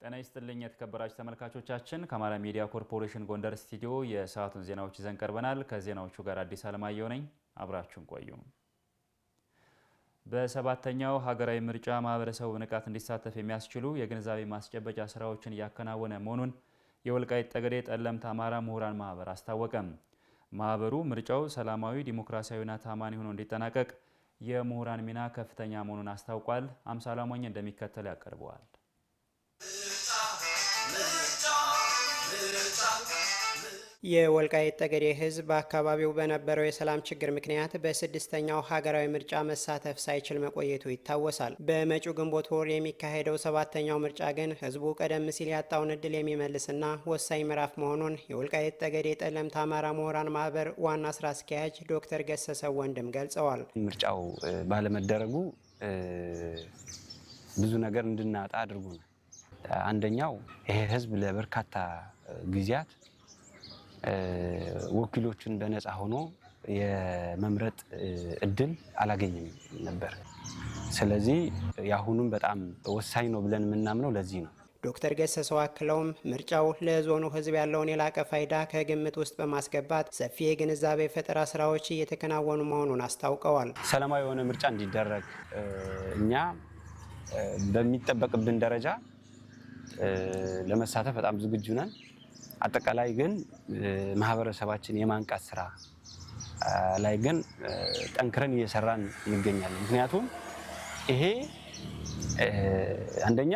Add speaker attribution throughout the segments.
Speaker 1: ጤና ይስጥልኝ የተከበራችሁ ተመልካቾቻችን ከአማራ ሚዲያ ኮርፖሬሽን ጎንደር ስቱዲዮ የሰዓቱን ዜናዎች ይዘን ቀርበናል። ከዜናዎቹ ጋር አዲስ አለማየሁ ነኝ። አብራችሁን ቆዩ። በሰባተኛው ሀገራዊ ምርጫ ማህበረሰቡ በንቃት እንዲሳተፍ የሚያስችሉ የግንዛቤ ማስጨበጫ ስራዎችን እያከናወነ መሆኑን የወልቃይት ጠገዴ ጠለምት አማራ ምሁራን ማህበር አስታወቀም። ማህበሩ ምርጫው ሰላማዊ፣ ዲሞክራሲያዊና ታማኒ ሆኖ እንዲጠናቀቅ የምሁራን ሚና ከፍተኛ መሆኑን አስታውቋል። አምሳላ ሞኝ እንደሚከተል ያቀርበዋል።
Speaker 2: የወልቃይት ጠገዴ ህዝብ በአካባቢው በነበረው የሰላም ችግር ምክንያት በስድስተኛው ሀገራዊ ምርጫ መሳተፍ ሳይችል መቆየቱ ይታወሳል። በመጪው ግንቦት ወር የሚካሄደው ሰባተኛው ምርጫ ግን ህዝቡ ቀደም ሲል ያጣውን እድል የሚመልስና ወሳኝ ምዕራፍ መሆኑን የወልቃይት ጠገዴ ጠለምት አማራ ምሁራን ማህበር ዋና ስራ አስኪያጅ ዶክተር ገሰሰ ወንድም ገልጸዋል።
Speaker 3: ምርጫው ባለመደረጉ ብዙ ነገር እንድናጣ አድርጎናል። አንደኛው ይሄ ህዝብ ለበርካታ ጊዜያት ወኪሎችን በነፃ ሆኖ የመምረጥ እድል አላገኘም ነበር። ስለዚህ ያሁኑም በጣም ወሳኝ ነው ብለን የምናምነው ለዚህ ነው።
Speaker 2: ዶክተር ገሰሰው አክለውም ምርጫው ለዞኑ ህዝብ ያለውን የላቀ ፋይዳ ከግምት ውስጥ በማስገባት ሰፊ የግንዛቤ ፈጠራ ስራዎች እየተከናወኑ መሆኑን አስታውቀዋል።
Speaker 3: ሰላማዊ የሆነ ምርጫ እንዲደረግ እኛ በሚጠበቅብን ደረጃ ለመሳተፍ በጣም ዝግጁ ነን። አጠቃላይ ግን ማህበረሰባችን የማንቃት ስራ ላይ ግን ጠንክረን እየሰራን እንገኛለን። ምክንያቱም ይሄ አንደኛ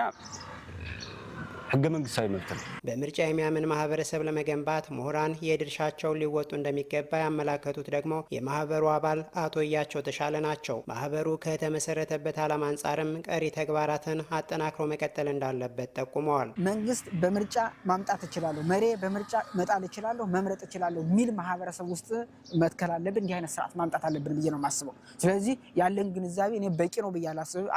Speaker 3: ህገ መንግስታዊ መብት ነው።
Speaker 2: በምርጫ የሚያምን ማህበረሰብ ለመገንባት ምሁራን የድርሻቸውን ሊወጡ እንደሚገባ ያመላከቱት ደግሞ የማህበሩ አባል አቶ እያቸው ተሻለ ናቸው። ማህበሩ ከተመሰረተበት ዓላማ አንጻርም ቀሪ ተግባራትን አጠናክሮ መቀጠል እንዳለበት ጠቁመዋል።
Speaker 4: መንግስት በምርጫ ማምጣት እችላለሁ፣ መሬ በምርጫ መጣል እችላለሁ፣ መምረጥ እችላለሁ ሚል ማህበረሰብ ውስጥ መትከል አለብን። እንዲህ አይነት ስርዓት ማምጣት አለብን ብዬ ነው የማስበው። ስለዚህ ያለን ግንዛቤ እኔ በቂ ነው ብዬ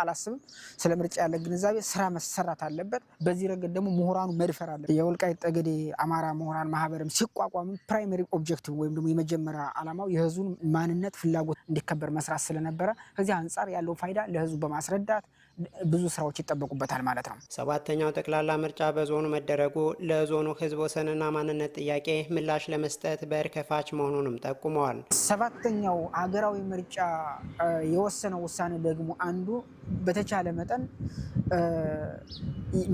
Speaker 4: አላስብም። ስለ ምርጫ ያለን ግንዛቤ ስራ መሰራት አለበት። በዚህ ረገድ ምሁራኑ መድፈር አለ። የወልቃይት ጠገዴ አማራ ምሁራን ማህበርም ሲቋቋም ፕራይመሪ ኦብጀክቲቭ ወይም ደግሞ የመጀመሪያ ዓላማው የህዝቡን ማንነት ፍላጎት እንዲከበር መስራት ስለነበረ ከዚህ አንጻር ያለው ፋይዳ ለህዝቡ በማስረዳት ብዙ ስራዎች ይጠበቁበታል ማለት ነው።
Speaker 2: ሰባተኛው ጠቅላላ ምርጫ በዞኑ መደረጉ ለዞኑ ህዝብ ወሰንና ማንነት ጥያቄ ምላሽ ለመስጠት በር ከፋች መሆኑንም ጠቁመዋል።
Speaker 4: ሰባተኛው ሀገራዊ ምርጫ የወሰነው ውሳኔ ደግሞ አንዱ በተቻለ መጠን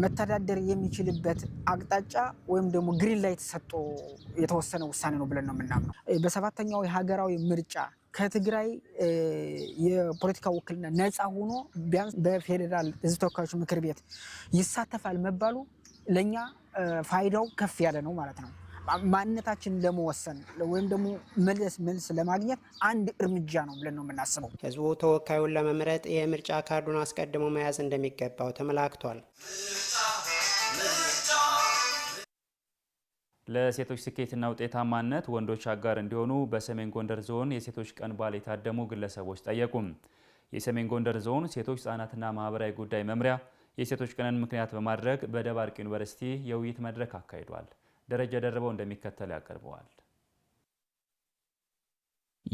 Speaker 4: መተዳደር የሚችልበት አቅጣጫ ወይም ደግሞ ግሪን ላይት ሰጥቶ የተወሰነ ውሳኔ ነው ብለን ነው የምናምነው። በሰባተኛው የሀገራዊ ምርጫ ከትግራይ የፖለቲካ ውክልና ነፃ ሆኖ ቢያንስ በፌዴራል ህዝብ ተወካዮች ምክር ቤት ይሳተፋል መባሉ ለኛ ፋይዳው ከፍ ያለ ነው ማለት ነው። ማንነታችን ለመወሰን ወይም ደግሞ መልስ ለማግኘት አንድ እርምጃ ነው ብለን ነው የምናስበው።
Speaker 2: ህዝቡ ተወካዩን ለመምረጥ የምርጫ ካርዱን አስቀድሞ መያዝ እንደሚገባው ተመላክቷል።
Speaker 1: ለሴቶች ስኬትና ውጤታማነት ወንዶች አጋር እንዲሆኑ በሰሜን ጎንደር ዞን የሴቶች ቀን በዓል የታደሙ ግለሰቦች ጠየቁ። የሰሜን ጎንደር ዞን ሴቶች ህጻናትና ማህበራዊ ጉዳይ መምሪያ የሴቶች ቀንን ምክንያት በማድረግ በደባርቅ ዩኒቨርሲቲ የውይይት መድረክ አካሂዷል። ደረጃ ደርበው እንደሚከተል ያቀርበዋል።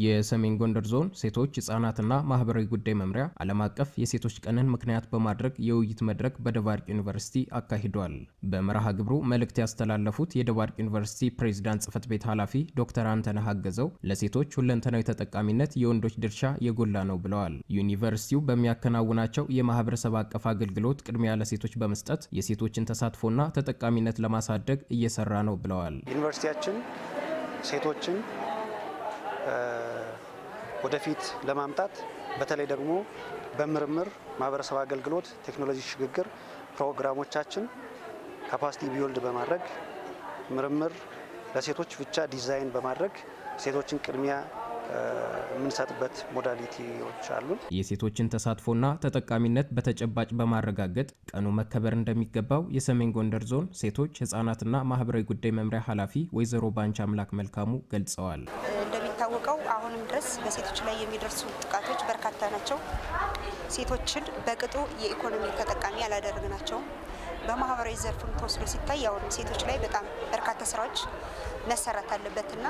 Speaker 5: የሰሜን ጎንደር ዞን ሴቶች ህጻናትና ማህበራዊ ጉዳይ መምሪያ ዓለም አቀፍ የሴቶች ቀንን ምክንያት በማድረግ የውይይት መድረክ በደባርቅ ዩኒቨርሲቲ አካሂዷል። በመርሃ ግብሩ መልእክት ያስተላለፉት የደባርቅ ዩኒቨርሲቲ ፕሬዝዳንት ጽህፈት ቤት ኃላፊ ዶክተር አንተነህ አገዘው ለሴቶች ሁለንተናዊ ተጠቃሚነት የወንዶች ድርሻ የጎላ ነው ብለዋል። ዩኒቨርሲቲው በሚያከናውናቸው የማህበረሰብ አቀፍ አገልግሎት ቅድሚያ ለሴቶች በመስጠት የሴቶችን ተሳትፎና ተጠቃሚነት ለማሳደግ እየሰራ ነው ብለዋል።
Speaker 6: ዩኒቨርሲቲያችን ሴቶችን ወደፊት ለማምጣት በተለይ ደግሞ በምርምር ማህበረሰብ አገልግሎት ቴክኖሎጂ ሽግግር ፕሮግራሞቻችን ካፓሲቲ ቢውልድ በማድረግ ምርምር ለሴቶች ብቻ ዲዛይን በማድረግ ሴቶችን ቅድሚያ የምንሰጥበት ሞዳሊቲዎች አሉ።
Speaker 5: የሴቶችን ተሳትፎና ተጠቃሚነት በተጨባጭ በማረጋገጥ ቀኑ መከበር እንደሚገባው የሰሜን ጎንደር ዞን ሴቶች ህጻናትና ማህበራዊ ጉዳይ መምሪያ ኃላፊ ወይዘሮ ባንቻ አምላክ መልካሙ ገልጸዋል።
Speaker 7: እንደሚታወቀው አሁንም ድረስ በሴቶች ላይ የሚደርሱ ጥቃቶች በርካታ ናቸው። ሴቶችን በቅጡ የኢኮኖሚ ተጠቃሚ ያላደረግናቸውም። በማህበራዊ ዘርፍም ተወስዶ ሲታይ አሁን ሴቶች ላይ በጣም በርካታ ስራዎች መሰራት አለበትና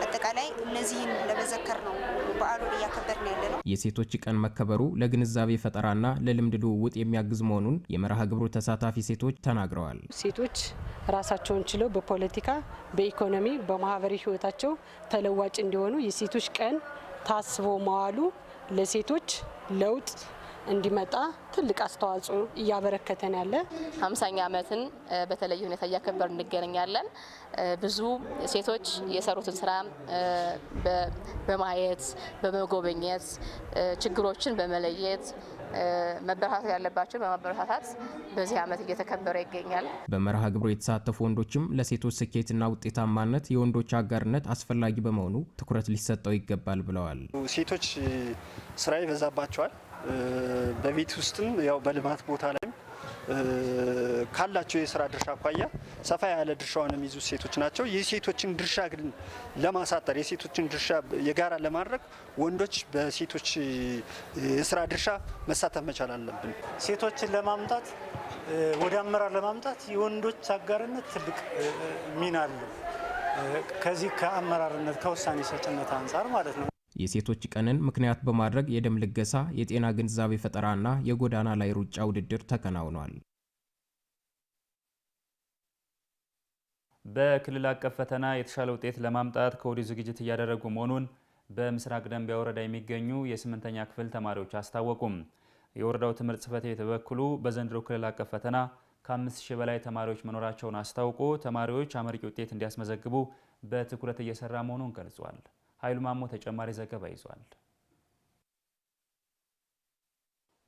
Speaker 7: አጠቃላይ እነዚህን ለመዘከር ነው በዓሉን እያከበርን ያለ ነው።
Speaker 5: የሴቶች ቀን መከበሩ ለግንዛቤ ፈጠራና ለልምድ ልውውጥ የሚያግዝ መሆኑን የመርሃ ግብሩ ተሳታፊ ሴቶች ተናግረዋል።
Speaker 8: ሴቶች ራሳቸውን ችለው በፖለቲካ፣ በኢኮኖሚ፣ በማህበራዊ ህይወታቸው ተለዋጭ እንዲሆኑ የሴቶች ቀን ታስቦ መዋሉ ለሴቶች ለውጥ እንዲመጣ ትልቅ አስተዋጽኦ እያበረከተን ያለ
Speaker 9: 50ኛ ዓመትን በተለየ ሁኔታ እያከበር እንገኛለን። ብዙ ሴቶች የሰሩትን ስራ በማየት በመጎብኘት ችግሮችን በመለየት መበረታታት ያለባቸው በማበረታታት በዚህ ዓመት እየተከበረ ይገኛል።
Speaker 5: በመርሃ ግብሩ የተሳተፉ ወንዶችም ለሴቶች ስኬትና ውጤታማነት የወንዶች አጋርነት አስፈላጊ በመሆኑ ትኩረት ሊሰጠው ይገባል ብለዋል።
Speaker 6: ሴቶች ስራ ይበዛባቸዋል። በቤት ውስጥም ያው በልማት ቦታ ላይም ካላቸው የስራ ድርሻ አኳያ ሰፋ ያለ ድርሻውን የሚይዙ ሴቶች ናቸው። የሴቶችን ድርሻ ግን ለማሳጠር የሴቶችን ድርሻ የጋራ ለማድረግ ወንዶች በሴቶች የስራ ድርሻ መሳተፍ መቻል አለብን።
Speaker 10: ሴቶችን ለማምጣት ወደ አመራር ለማምጣት የወንዶች አጋርነት ትልቅ ሚና አለው። ከዚህ ከአመራርነት ከውሳኔ ሰጭነት አንጻር ማለት ነው።
Speaker 5: የሴቶች ቀንን ምክንያት በማድረግ የደም ልገሳ፣ የጤና ግንዛቤ ፈጠራና የጎዳና ላይ ሩጫ ውድድር ተከናውኗል።
Speaker 1: በክልል አቀፍ ፈተና የተሻለ ውጤት ለማምጣት ከወዲሁ ዝግጅት እያደረጉ መሆኑን በምስራቅ ደንቢያ ወረዳ የሚገኙ የ8ኛ ክፍል ተማሪዎች አስታወቁም። የወረዳው ትምህርት ጽሕፈት ቤት በበኩሉ በዘንድሮ ክልል አቀፍ ፈተና ከ5000 በላይ ተማሪዎች መኖራቸውን አስታውቆ ተማሪዎች አመርቂ ውጤት እንዲያስመዘግቡ በትኩረት እየሰራ መሆኑን ገልጿል። ኃይሉ ማሞ ተጨማሪ ዘገባ ይዟል።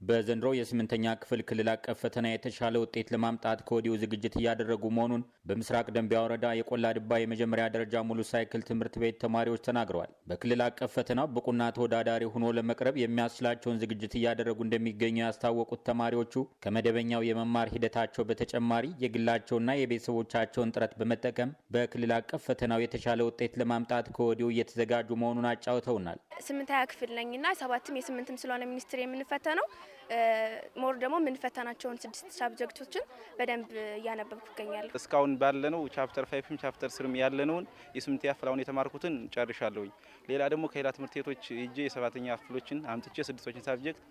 Speaker 11: በዘንድሮ የ8ኛ ክፍል ክልል አቀፍ ፈተና የተሻለ ውጤት ለማምጣት ከወዲሁ ዝግጅት እያደረጉ መሆኑን በምስራቅ ደንቢያ ወረዳ የቆላ ድባ የመጀመሪያ ደረጃ ሙሉ ሳይክል ትምህርት ቤት ተማሪዎች ተናግረዋል። በክልል አቀፍ ፈተናው ብቁና ተወዳዳሪ ሆኖ ለመቅረብ የሚያስችላቸውን ዝግጅት እያደረጉ እንደሚገኙ ያስታወቁት ተማሪዎቹ ከመደበኛው የመማር ሂደታቸው በተጨማሪ የግላቸውና የቤተሰቦቻቸውን ጥረት በመጠቀም በክልል አቀፍ ፈተናው የተሻለ ውጤት ለማምጣት ከወዲሁ እየተዘጋጁ መሆኑን አጫውተውናል።
Speaker 12: 8ኛ ክፍል ነኝና 7ም የ8ም ስለሆነ ሚኒስትር የምንፈተነው ሞር ደግሞ የምንፈተናቸውን 6 ሳብጀክቶችን በደንብ እያነበብኩ እገኛለሁ።
Speaker 13: እስካሁን ባለነው ቻፕተር 5ም ቻፕተር 3ም ያለነውን የ8ኛ ክፍል የተማርኩትን ጨርሻለሁኝ። ሌላ ደግሞ ከሌላ ትምህርት ቤቶች ሄጄ የ7ኛ ክፍሎችን አምጥቼ 6ቶችን ሳብጀክት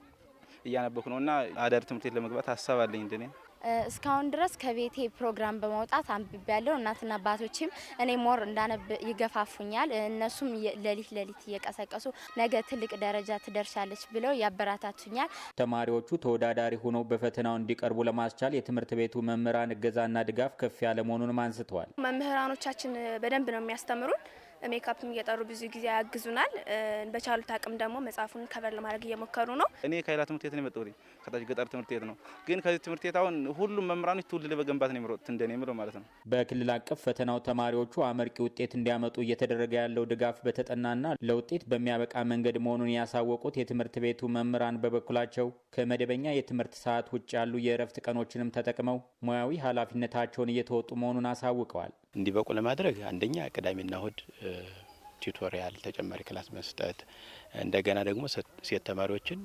Speaker 13: እያነበብኩ ነውና አዳሪ ትምህርት ቤት ለመግባት ሀሳብ አለኝ እንደኔ።
Speaker 14: እስካሁን ድረስ ከቤቴ ፕሮግራም በማውጣት አንብቤያለሁ። እናትና አባቶችም እኔ ሞር እንዳነብ ይገፋፉኛል። እነሱም ሌሊት እየቀሰቀሱ ነገ ትልቅ ደረጃ ትደርሻለች ብለው ያበረታቱኛል።
Speaker 11: ተማሪዎቹ ተወዳዳሪ ሆነው በፈተናው እንዲቀርቡ ለማስቻል የትምህርት ቤቱ መምህራን እገዛና ድጋፍ ከፍ ያለ መሆኑንም አንስተዋል።
Speaker 12: መምህራኖቻችን በደንብ ነው የሚያስተምሩን። ሜካፕም እየጠሩ ብዙ ጊዜ ያግዙናል። በቻሉት አቅም ደግሞ መጽሐፉን ከበር ለማድረግ እየሞከሩ ነው።
Speaker 13: እኔ ከሌላ ትምህርት ቤት ነው የመጣሁት፣ ከታች ገጠር ትምህርት ቤት ነው። ግን ከዚህ ትምህርት ቤት አሁን ሁሉም መምህራኖች ትውልድ ለመገንባት ነው የሚሮጡት እንደኔ የምለው ማለት ነው።
Speaker 11: በክልል አቀፍ ፈተናው ተማሪዎቹ አመርቂ ውጤት እንዲያመጡ እየተደረገ ያለው ድጋፍ በተጠናና ለውጤት በሚያበቃ መንገድ መሆኑን ያሳወቁት የትምህርት ቤቱ መምህራን በበኩላቸው ከመደበኛ የትምህርት ሰዓት ውጭ ያሉ የእረፍት ቀኖችንም ተጠቅመው ሙያዊ ኃላፊነታቸውን እየተወጡ መሆኑን አሳውቀዋል።
Speaker 3: እንዲበቁ ለማድረግ አንደኛ ቅዳሜና እሁድ ቲዩቶሪያል ተጨማሪ ክላስ መስጠት፣ እንደገና ደግሞ ሴት ተማሪዎችን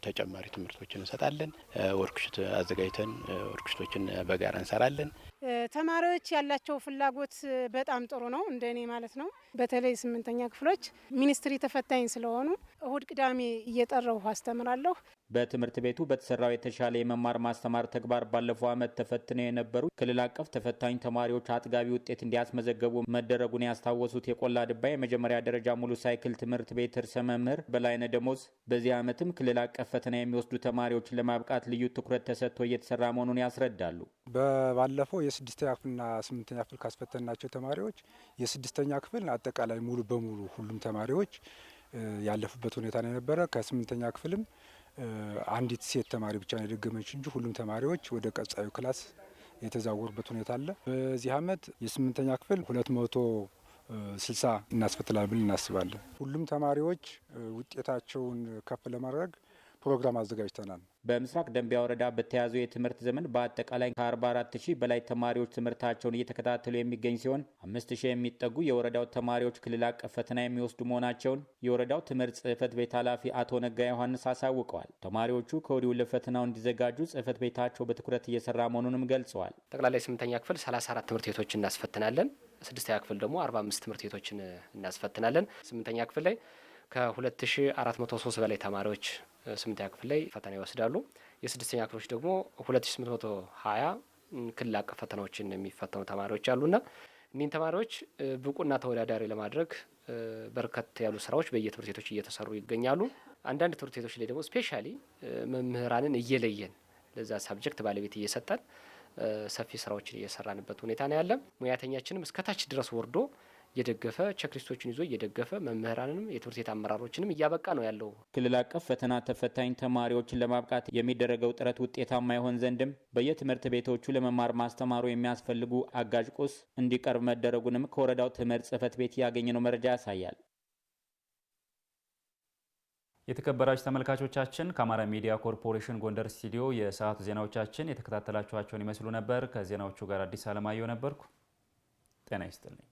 Speaker 3: ተጨማሪ ትምህርቶችን እንሰጣለን። ወርክሽት አዘጋጅተን ወርክሽቶችን በጋራ እንሰራለን።
Speaker 15: ተማሪዎች ያላቸው ፍላጎት በጣም ጥሩ ነው እንደኔ ማለት ነው። በተለይ 8ኛ ክፍሎች ሚኒስትሪ ተፈታኝ ስለሆኑ እሁድ ቅዳሜ እየጠራሁ አስተምራለሁ።
Speaker 11: በትምህርት ቤቱ በተሰራው የተሻለ የመማር ማስተማር ተግባር ባለፈው ዓመት ተፈትነው የነበሩ ክልል አቀፍ ተፈታኝ ተማሪዎች አጥጋቢ ውጤት እንዲያስመዘገቡ መደረጉን ያስታወሱት የቆላ ድባ የመጀመሪያ ደረጃ ሙሉ ሳይክል ትምህርት ቤት ርዕሰ መምህር በላይነህ ደሞዝ በዚህ ዓመትም ክልል አቀፍ ፈተና የሚወስዱ ተማሪዎችን ለማብቃት ልዩ ትኩረት ተሰጥቶ እየተሰራ መሆኑን ያስረዳሉ።
Speaker 16: ባለፈው የ6ኛ ክፍልና 8ኛ ክፍል ካስፈተናቸው ተማሪዎች የ6ኛ ክፍል አጠቃላይ ሙሉ በሙሉ ሁሉም ተማሪዎች ያለፉበት ሁኔታ ነው የነበረ። ከ8ኛ ክፍልም አንዲት ሴት ተማሪ ብቻ ነው የደገመች እንጂ ሁሉም ተማሪዎች ወደ ቀጣዩ ክላስ የተዛወሩበት ሁኔታ አለ። በዚህ ዓመት የ8ኛ ክፍል 260 እናስፈትላል ብለን እናስባለን። ሁሉም ተማሪዎች ውጤታቸውን ከፍ ለማድረግ ፕሮግራም አዘጋጅተናል።
Speaker 11: በምስራቅ ደንቢያ ወረዳ በተያዘው የትምህርት ዘመን በአጠቃላይ ከ44000 በላይ ተማሪዎች ትምህርታቸውን እየተከታተሉ የሚገኝ ሲሆን 5000 የሚጠጉ የወረዳው ተማሪዎች ክልል አቀፍ ፈተና የሚወስዱ መሆናቸውን የወረዳው ትምህርት ጽሕፈት ቤት ኃላፊ አቶ ነጋ ዮሐንስ አሳውቀዋል። ተማሪዎቹ ከወዲሁ ለፈተናው እንዲዘጋጁ ጽሕፈት ቤታቸው በትኩረት እየሰራ መሆኑንም ገልጸዋል።
Speaker 17: ጠቅላላ 8ኛ ክፍል 34 ትምህርት ቤቶች እናስፈትናለን። ስድስተኛ ክፍል ደግሞ 45 ትምህርት ቤቶችን እናስፈትናለን። ስምንተኛ ክፍል ላይ ከ2403 በላይ ተማሪዎች ስምንተኛ ክፍል ላይ ፈተና ይወስዳሉ። የስድስተኛ ክፍሎች ደግሞ 2820 ክልል አቀፍ ፈተናዎችን የሚፈተኑ ተማሪዎች አሉና እኒህን ተማሪዎች ብቁና ተወዳዳሪ ለማድረግ በርከት ያሉ ስራዎች በየትምህርት ቤቶች እየተሰሩ ይገኛሉ። አንዳንድ ትምህርት ቤቶች ላይ ደግሞ ስፔሻሊ መምህራንን እየለየን ለዛ ሳብጀክት ባለቤት እየሰጠን ሰፊ ስራዎችን እየሰራንበት ሁኔታ ነው ያለ። ሙያተኛችንም እስከታች ድረስ ወርዶ እየደገፈ ቼክሊስቶችን ይዞ እየደገፈ መምህራንንም የትምህርት ቤት አመራሮችንም እያበቃ ነው ያለው።
Speaker 11: ክልል አቀፍ ፈተና ተፈታኝ ተማሪዎችን ለማብቃት የሚደረገው ጥረት ውጤታማ ይሆን ዘንድም በየትምህርት ቤቶቹ ለመማር ማስተማሩ የሚያስፈልጉ አጋዥ ቁስ እንዲቀርብ መደረጉንም ከወረዳው ትምህርት ጽሕፈት ቤት ያገኘነው መረጃ ያሳያል።
Speaker 1: የተከበራችሁ ተመልካቾቻችን ከአማራ ሚዲያ ኮርፖሬሽን ጎንደር ስቱዲዮ የሰዓቱ ዜናዎቻችን የተከታተላችኋቸውን ይመስሉ ነበር። ከዜናዎቹ ጋር አዲስ አለማየሁ ነበርኩ። ጤና ይስጥልኝ።